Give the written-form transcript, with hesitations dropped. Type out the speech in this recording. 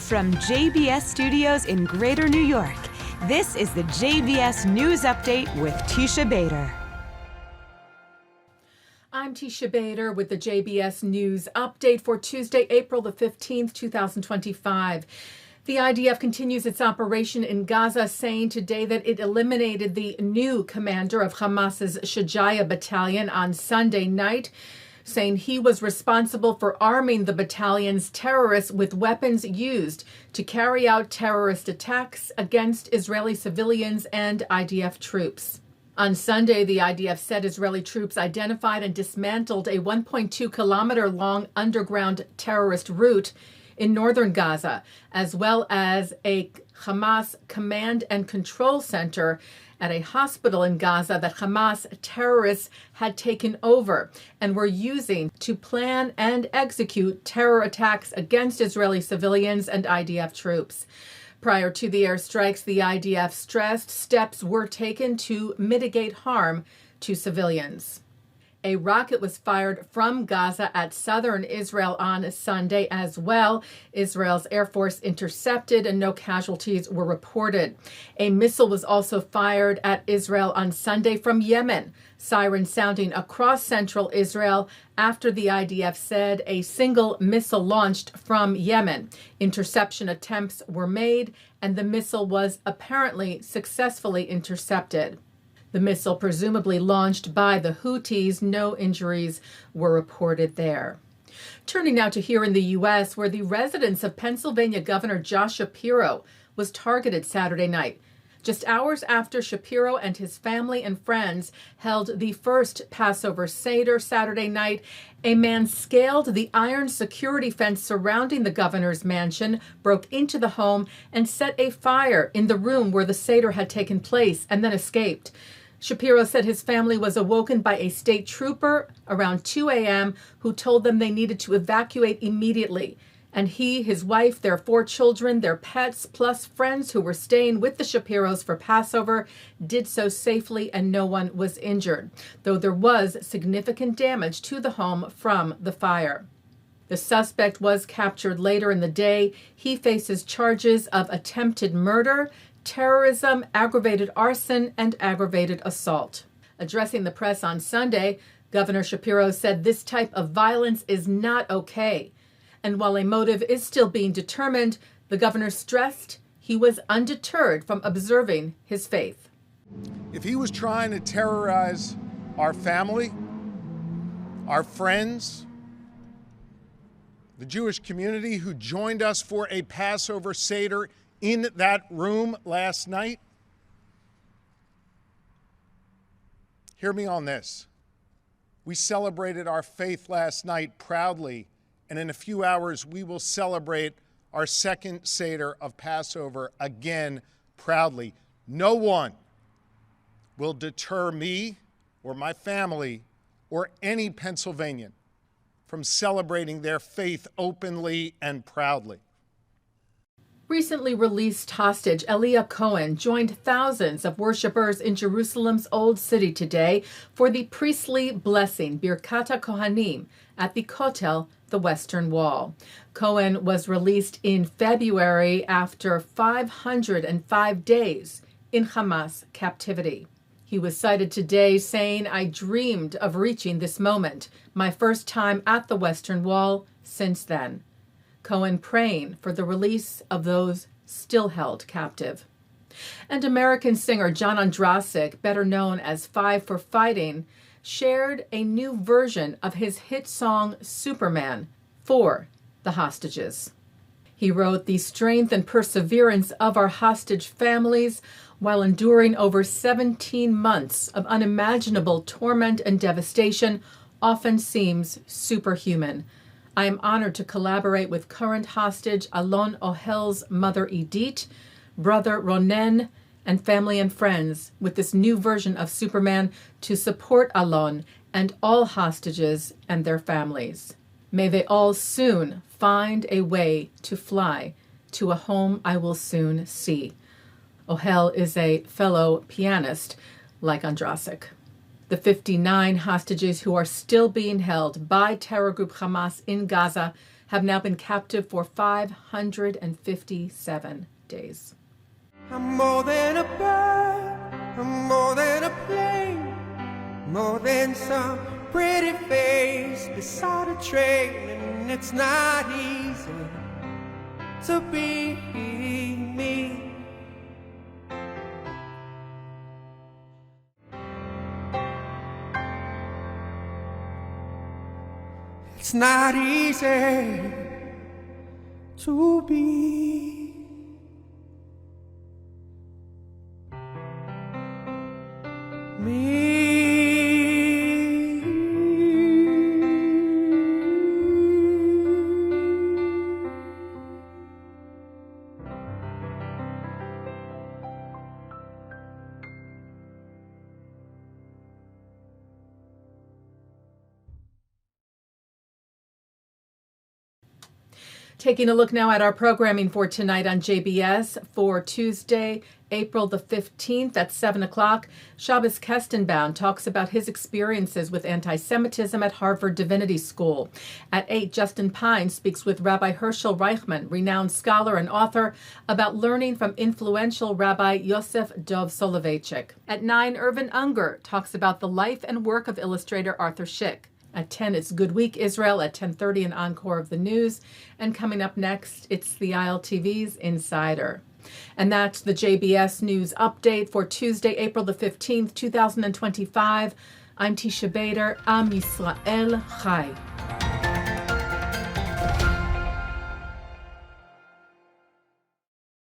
From JBS Studios in Greater New York, this is the JBS News Update with Teisha Bader. I'm Teisha Bader with the JBS News Update for Tuesday, April the 15th, 2025. The IDF continues its operation in Gaza, saying today that it eliminated the new commander of Hamas's Shajaya battalion on Sunday night, saying he was responsible for arming the battalion's terrorists with weapons used to carry out terrorist attacks against Israeli civilians and IDF troops. On Sunday, the IDF said Israeli troops identified and dismantled a 1.2-kilometer-long underground terrorist route in northern Gaza, as well as a Hamas command and control center at a hospital in Gaza that Hamas terrorists had taken over and were using to plan and execute terror attacks against Israeli civilians and IDF troops. Prior to the airstrikes, the IDF stressed steps were taken to mitigate harm to civilians. A rocket was fired from Gaza at southern Israel on Sunday as well. Israel's Air Force intercepted and no casualties were reported. A missile was also fired at Israel on Sunday from Yemen, sirens sounding across central Israel after the IDF said a single missile launched from Yemen. Interception attempts were made and the missile was apparently successfully intercepted. The missile presumably launched by the Houthis. No injuries were reported there. Turning now to here in the U.S., where the residence of Pennsylvania Governor Josh Shapiro was targeted Saturday night. Just hours after Shapiro and his family and friends held the first Passover Seder Saturday night, a man scaled the iron security fence surrounding the governor's mansion, broke into the home, and set a fire in the room where the Seder had taken place, and then escaped. Shapiro said his family was awoken by a state trooper around 2 a.m. who told them they needed to evacuate immediately. And he, his wife, their 4 children, their pets, plus friends who were staying with the Shapiros for Passover, did so safely and no one was injured, though there was significant damage to the home from the fire. The suspect was captured later in the day. He faces charges of attempted murder, terrorism, aggravated arson, and aggravated assault. Addressing the press on Sunday, Governor Shapiro said this type of violence is not okay. And while a motive is still being determined, the governor stressed he was undeterred from observing his faith. If he was trying to terrorize our family, our friends, the Jewish community who joined us for a Passover Seder in that room last night, hear me on this. We celebrated our faith last night proudly, and in a few hours we will celebrate our second Seder of Passover again proudly. No one will deter me or my family or any Pennsylvanian from celebrating their faith openly and proudly. Recently released hostage Elia Cohen joined thousands of worshipers in Jerusalem's Old City today for the priestly blessing, Birkat HaKohanim, at the Kotel, the Western Wall. Cohen was released in February after 505 days in Hamas captivity. He was cited today saying, "I dreamed of reaching this moment, my first time at the Western Wall since then." Cohen praying for the release of those still held captive. And American singer John Ondrasik, better known as Five for Fighting, shared a new version of his hit song Superman for the hostages. He wrote, "The strength and perseverance of our hostage families while enduring over 17 months of unimaginable torment and devastation often seems superhuman. I am honored to collaborate with current hostage Alon Ohel's mother Idit, brother Ronen, and family and friends with this new version of Superman to support Alon and all hostages and their families. May they all soon find a way to fly to a home I will soon see." Ohel is a fellow pianist like Ondrasik. The 59 hostages who are still being held by terror group Hamas in Gaza have now been captive for 557 days. I'm more than a bird, I'm more than a plane, more than some pretty face beside a train, and it's not easy to be me. It's not easy to be me. Taking a look now at our programming for tonight on JBS for Tuesday, April the 15th at 7 o'clock. Shabbos Kestenbaum talks about his experiences with antisemitism at Harvard Divinity School. At 8, Justin Pine speaks with Rabbi Hershel Reichman, renowned scholar and author, about learning from influential Rabbi Yosef Dov Soloveitchik. At 9, Irvin Ungar talks about the life and work of illustrator Arthur Szyk. At 10, it's Good Week Israel. At 10:30, an encore of the news. And coming up next, it's the ILTV's Insider. And that's the JBS News Update for Tuesday, April the 15th, 2025. I'm Teisha Bader. Am Yisrael Chai.